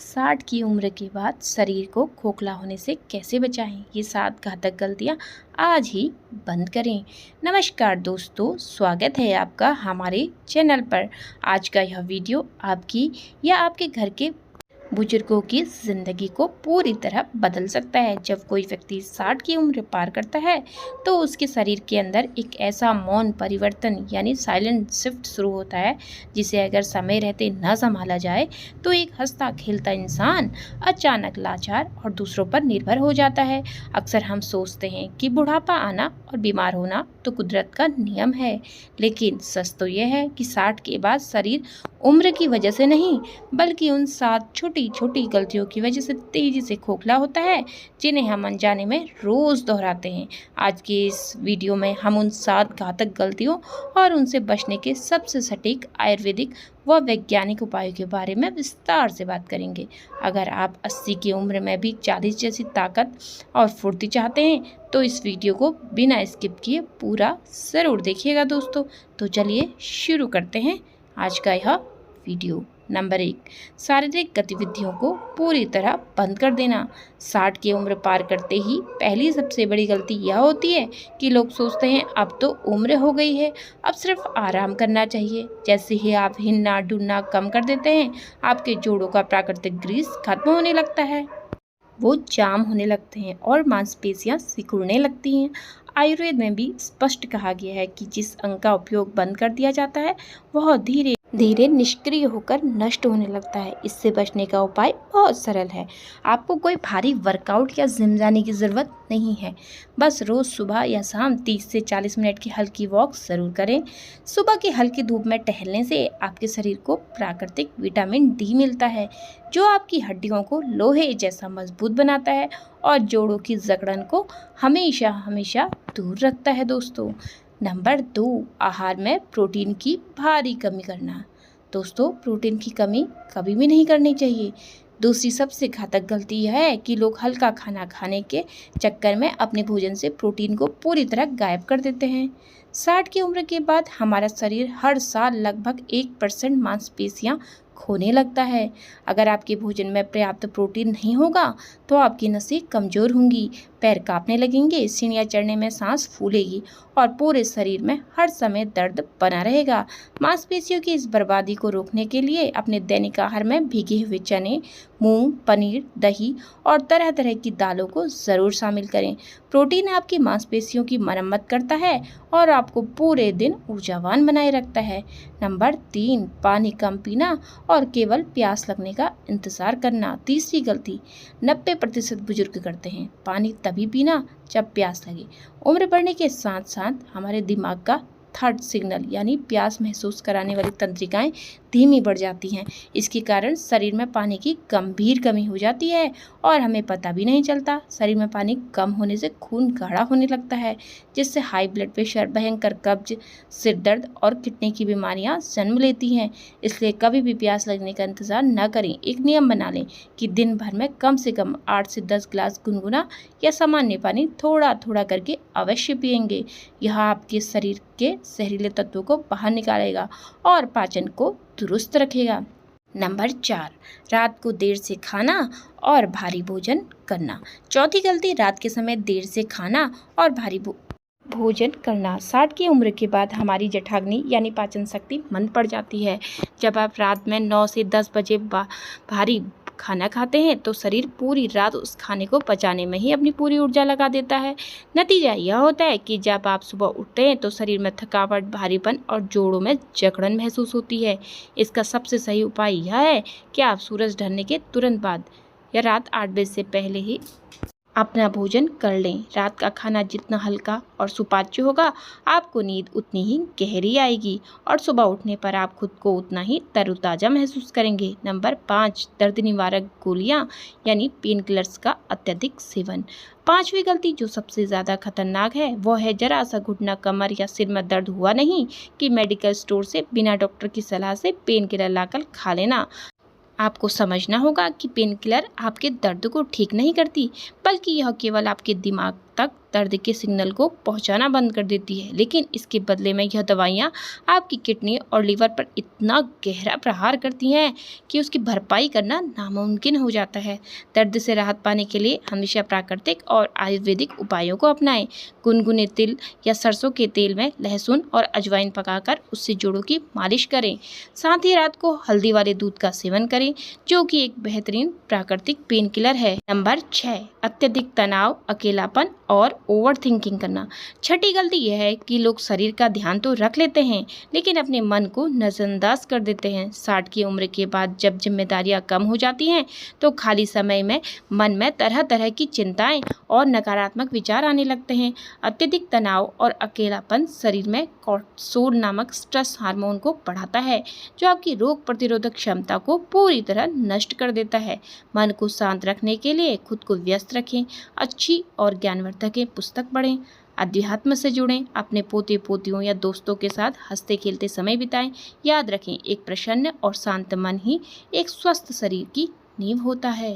60 की उम्र के बाद शरीर को खोखला होने से कैसे बचाएं? ये 7 घातक गलतियां आज ही बंद करें। नमस्कार दोस्तों, स्वागत है आपका हमारे चैनल पर। आज का यह वीडियो आपकी या आपके घर के बुजुर्गों की ज़िंदगी को पूरी तरह बदल सकता है। जब कोई व्यक्ति 60 की उम्र पार करता है तो उसके शरीर के अंदर एक ऐसा मौन परिवर्तन यानी साइलेंट शिफ्ट शुरू होता है, जिसे अगर समय रहते न संभाला जाए तो एक हंसता खेलता इंसान अचानक लाचार और दूसरों पर निर्भर हो जाता है। अक्सर हम सोचते हैं कि बुढ़ापा आना और बीमार होना तो कुदरत का नियम है, लेकिन सच तो यह है कि 60 के बाद शरीर उम्र की वजह से नहीं बल्कि उन 7 छोटी छोटी गलतियों की वजह से तेजी से खोखला होता है, जिन्हें हम अनजाने में रोज दोहराते हैं। आज के इस वीडियो में हम उन 7 घातक गलतियों और उनसे बचने के सबसे सटीक आयुर्वेदिक व वैज्ञानिक उपायों के बारे में विस्तार से बात करेंगे। अगर आप 80 की उम्र में भी 40 जैसी ताकत और फुर्ती चाहते हैं तो इस वीडियो को बिना स्किप किए पूरा जरूर देखिएगा दोस्तों। तो चलिए शुरू करते हैं आज का यह वीडियो। नंबर 1, शारीरिक गतिविधियों को पूरी तरह बंद कर देना। 60 की उम्र पार करते ही पहली सबसे बड़ी गलती यह होती है कि लोग सोचते हैं अब तो उम्र हो गई है, अब सिर्फ आराम करना चाहिए। जैसे ही आप हिलना डुलना कम कर देते हैं, आपके जोड़ों का प्राकृतिक ग्रीस खत्म होने लगता है, वो जाम होने लगते हैं और मांसपेशियां सिकुड़ने लगती हैं। आयुर्वेद में भी स्पष्ट कहा गया है कि जिस अंग का उपयोग बंद कर दिया जाता है वह धीरे धीरे निष्क्रिय होकर नष्ट होने लगता है। इससे बचने का उपाय बहुत सरल है। आपको कोई भारी वर्कआउट या जिम जाने की ज़रूरत नहीं है। बस रोज़ सुबह या शाम 30 से 40 मिनट की हल्की वॉक ज़रूर करें। सुबह की हल्की धूप में टहलने से आपके शरीर को प्राकृतिक विटामिन डी मिलता है, जो आपकी हड्डियों को लोहे जैसा मजबूत बनाता है और जोड़ों की जकड़न को हमेशा हमेशा दूर रखता है दोस्तों। नंबर 2, आहार में प्रोटीन की भारी कमी करना। दोस्तों, प्रोटीन की कमी कभी भी नहीं करनी चाहिए। दूसरी सबसे घातक गलती यह है कि लोग हल्का खाना खाने के चक्कर में अपने भोजन से प्रोटीन को पूरी तरह गायब कर देते हैं। 60 की उम्र के बाद हमारा शरीर हर साल लगभग 1% मांसपेशियां खोने लगता है। अगर आपके भोजन में पर्याप्त प्रोटीन नहीं होगा तो आपकी नसें कमज़ोर होंगी, पैर कांपने लगेंगे, सीढ़ियाँ चढ़ने में सांस फूलेगी और पूरे शरीर में हर समय दर्द बना रहेगा। मांसपेशियों की इस बर्बादी को रोकने के लिए अपने दैनिक आहार में भीगे हुए चने, मूंग, पनीर, दही और तरह तरह की दालों को ज़रूर शामिल करें। प्रोटीन आपकी मांसपेशियों की मरम्मत करता है और आपको पूरे दिन ऊर्जावान बनाए रखता है। नंबर 3, पानी कम पीना और केवल प्यास लगने का इंतज़ार करना। तीसरी गलती 90% बुजुर्ग करते हैं। पानी तभी पीना जब प्यास लगे। उम्र बढ़ने के साथ साथ हमारे दिमाग का थर्ड सिग्नल यानी प्यास महसूस कराने वाली तंत्रिकाएं धीमी बढ़ जाती हैं। इसके कारण शरीर में पानी की गंभीर कमी हो जाती है और हमें पता भी नहीं चलता। शरीर में पानी कम होने से खून गाढ़ा होने लगता है, जिससे हाई ब्लड प्रेशर, भयंकर कब्ज, सिर दर्द और किडनी की बीमारियां जन्म लेती हैं। इसलिए कभी भी प्यास लगने का इंतज़ार न करें। एक नियम बना लें कि दिन भर में कम से कम 8 से 10 गिलास गुनगुना या सामान्य पानी थोड़ा थोड़ा करके अवश्य पिएंगे। यह आपके शरीर के जहरीले तत्वों को बाहर निकालेगा और पाचन को दुरुस्त रखेगा। नंबर 4, रात को देर से खाना और भारी भोजन करना। चौथी गलती, रात के समय देर से खाना और भारी भोजन करना। 60 की उम्र के बाद हमारी जठराग्नि यानी पाचन शक्ति मंद पड़ जाती है। जब आप रात में 9 से 10 बजे भारी खाना खाते हैं तो शरीर पूरी रात उस खाने को पचाने में ही अपनी पूरी ऊर्जा लगा देता है। नतीजा यह होता है कि जब आप सुबह उठते हैं तो शरीर में थकावट, भारीपन और जोड़ों में जकड़न महसूस होती है। इसका सबसे सही उपाय यह है कि आप सूरज ढलने के तुरंत बाद या रात 8 बजे से पहले ही अपना भोजन कर लें। रात का खाना जितना हल्का और सुपाच्य होगा, आपको नींद उतनी ही गहरी आएगी और सुबह उठने पर आप खुद को उतना ही तरोताज़ा महसूस करेंगे। नंबर 5, दर्द निवारक गोलियां यानी पेन किलर्स का अत्यधिक सेवन। पांचवी गलती जो सबसे ज़्यादा खतरनाक है वो है जरा सा घुटना, कमर या सिर में दर्द हुआ नहीं कि मेडिकल स्टोर से बिना डॉक्टर की सलाह से पेन किलर लाकर खा लेना। आपको समझना होगा कि पेन किलर आपके दर्द को ठीक नहीं करती, बल्कि यह केवल आपके दिमाग तक दर्द के सिग्नल को पहुंचाना बंद कर देती है, लेकिन इसके बदले में यह दवाइयां आपकी किडनी और लीवर पर इतना गहरा प्रहार करती हैं कि उसकी भरपाई करना नामुमकिन हो जाता है। दर्द से राहत पाने के लिए हमेशा प्राकृतिक और आयुर्वेदिक उपायों को अपनाएं। गुनगुने तिल या सरसों के तेल में लहसुन और अजवाइन पकाकर उससे जोड़ों की मालिश करें। साथ ही रात को हल्दी वाले दूध का सेवन करें, जो कि एक बेहतरीन प्राकृतिक पेन किलर है। नंबर 6, अत्यधिक तनाव, अकेलापन और ओवर थिंकिंग करना। छठी गलती यह है कि लोग शरीर का ध्यान तो रख लेते हैं, लेकिन अपने मन को नजरअंदाज कर देते हैं। 60 की उम्र के बाद जब जिम्मेदारियां कम हो जाती हैं, तो खाली समय में मन में तरह तरह की चिंताएं और नकारात्मक विचार आने लगते हैं। अत्यधिक तनाव और अकेलापन शरीर में कोर्टिसोल नामक स्ट्रेस हार्मोन को बढ़ाता है, जो आपकी रोग प्रतिरोधक क्षमता को पूरी तरह नष्ट कर देता है। मन को शांत रखने के लिए खुद को व्यस्त रखें, अच्छी और ज्ञानवर्धक पुस्तक पढ़ें, अध्यात्म से जुड़ें, अपने पोते पोतियों या दोस्तों के साथ हंसते खेलते समय बिताएं। याद रखें, एक प्रसन्न और शांत मन ही एक स्वस्थ शरीर की नींव होता है।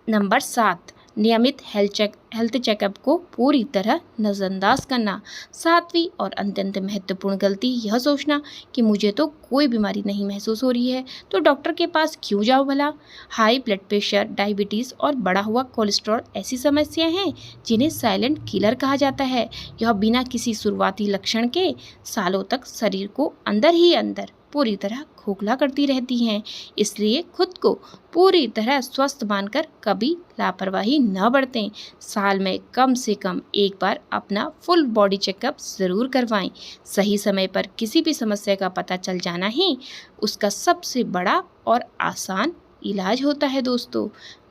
नंबर 7, नियमित हेल्थ चेकअप को पूरी तरह नज़रअंदाज करना। 7वीं और अत्यंत महत्वपूर्ण गलती यह सोचना कि मुझे तो कोई बीमारी नहीं महसूस हो रही है, तो डॉक्टर के पास क्यों जाओ भला। हाई ब्लड प्रेशर, डायबिटीज़ और बढ़ा हुआ कोलेस्ट्रॉल ऐसी समस्याएं हैं जिन्हें साइलेंट किलर कहा जाता है। यह बिना किसी शुरुआती लक्षण के सालों तक शरीर को अंदर ही अंदर पूरी तरह खोखला करती रहती हैं। इसलिए खुद को पूरी तरह स्वस्थ मानकर कभी लापरवाही न बरतें। साल में कम से कम एक बार अपना फुल बॉडी चेकअप ज़रूर करवाएं। सही समय पर किसी भी समस्या का पता चल जाना ही उसका सबसे बड़ा और आसान इलाज होता है दोस्तों।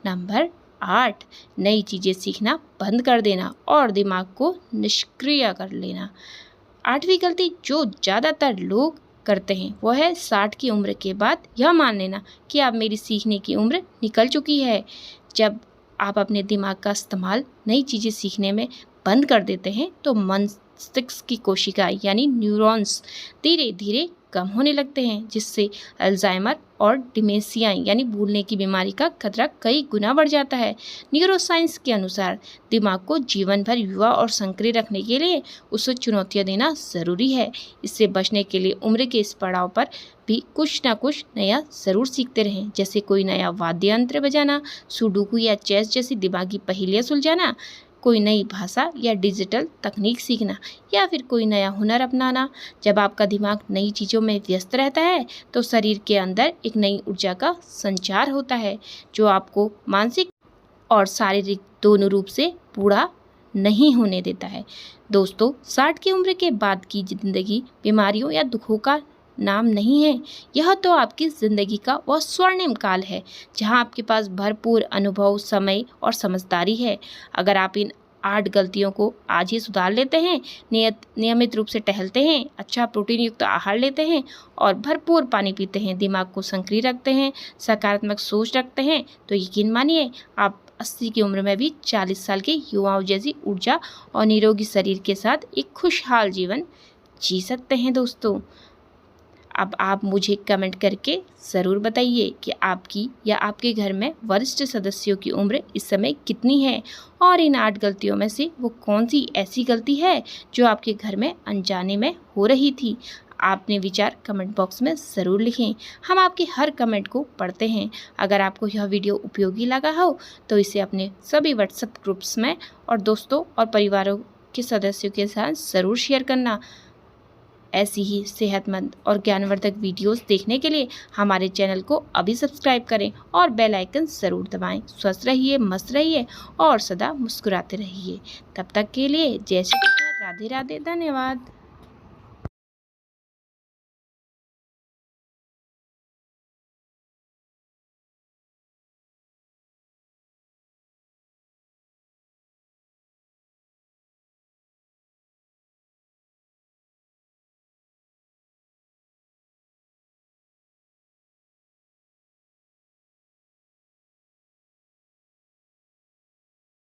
नंबर 8, नई चीज़ें सीखना बंद कर देना और दिमाग को निष्क्रिय कर लेना। 8वीं गलती जो ज़्यादातर लोग करते हैं वो है 60 की उम्र के बाद यह मान लेना कि अब मेरी सीखने की उम्र निकल चुकी है। जब आप अपने दिमाग का इस्तेमाल नई चीज़ें सीखने में बंद कर देते हैं, तो मस्तिष्क की कोशिकाएं यानी न्यूरॉन्स धीरे धीरे कम होने लगते हैं, जिससे अल्जाइमर और डिमेंशिया यानी भूलने की बीमारी का खतरा कई गुना बढ़ जाता है। न्यूरोसाइंस के अनुसार दिमाग को जीवन भर युवा और सक्रिय रखने के लिए उसे चुनौतियां देना ज़रूरी है। इससे बचने के लिए उम्र के इस पड़ाव पर भी कुछ ना कुछ नया ज़रूर सीखते रहें, जैसे कोई नया वाद्य यंत्र बजाना, सुडोकू या चेस जैसी दिमागी पहेलियाँ सुलझाना, कोई नई भाषा या डिजिटल तकनीक सीखना, या फिर कोई नया हुनर अपनाना। जब आपका दिमाग नई चीज़ों में व्यस्त रहता है, तो शरीर के अंदर एक नई ऊर्जा का संचार होता है, जो आपको मानसिक और शारीरिक दोनों रूप से पूरा नहीं होने देता है। दोस्तों, 60 की उम्र के बाद की ज़िंदगी बीमारियों या दुखों का नाम नहीं है। यह तो आपकी ज़िंदगी का वह स्वर्णिम काल है, जहां आपके पास भरपूर अनुभव, समय और समझदारी है। अगर आप इन 8 गलतियों को आज ही सुधार लेते हैं, नियमित रूप से टहलते हैं, अच्छा प्रोटीन युक्त आहार लेते हैं और भरपूर पानी पीते हैं, दिमाग को सक्रिय रखते हैं, सकारात्मक सोच रखते हैं, तो यकीन मानिए आप 80 की उम्र में भी 40 साल के युवाओं जैसी ऊर्जा और निरोगी शरीर के साथ एक खुशहाल जीवन जी सकते हैं। दोस्तों, अब आप मुझे कमेंट करके ज़रूर बताइए कि आपकी या आपके घर में वरिष्ठ सदस्यों की उम्र इस समय कितनी है, और इन 8 गलतियों में से वो कौन सी ऐसी गलती है जो आपके घर में अनजाने में हो रही थी। आपने विचार कमेंट बॉक्स में ज़रूर लिखें, हम आपके हर कमेंट को पढ़ते हैं। अगर आपको यह वीडियो उपयोगी लगा हो तो इसे अपने सभी व्हाट्सएप ग्रुप्स में और दोस्तों और परिवारों के सदस्यों के साथ ज़रूर शेयर करना। ऐसी ही सेहतमंद और ज्ञानवर्धक वीडियोस देखने के लिए हमारे चैनल को अभी सब्सक्राइब करें और बेल आइकन ज़रूर दबाएं। स्वस्थ रहिए, मस्त रहिए और सदा मुस्कुराते रहिए। तब तक के लिए जय श्री कृष्ण, राधे राधे, धन्यवाद।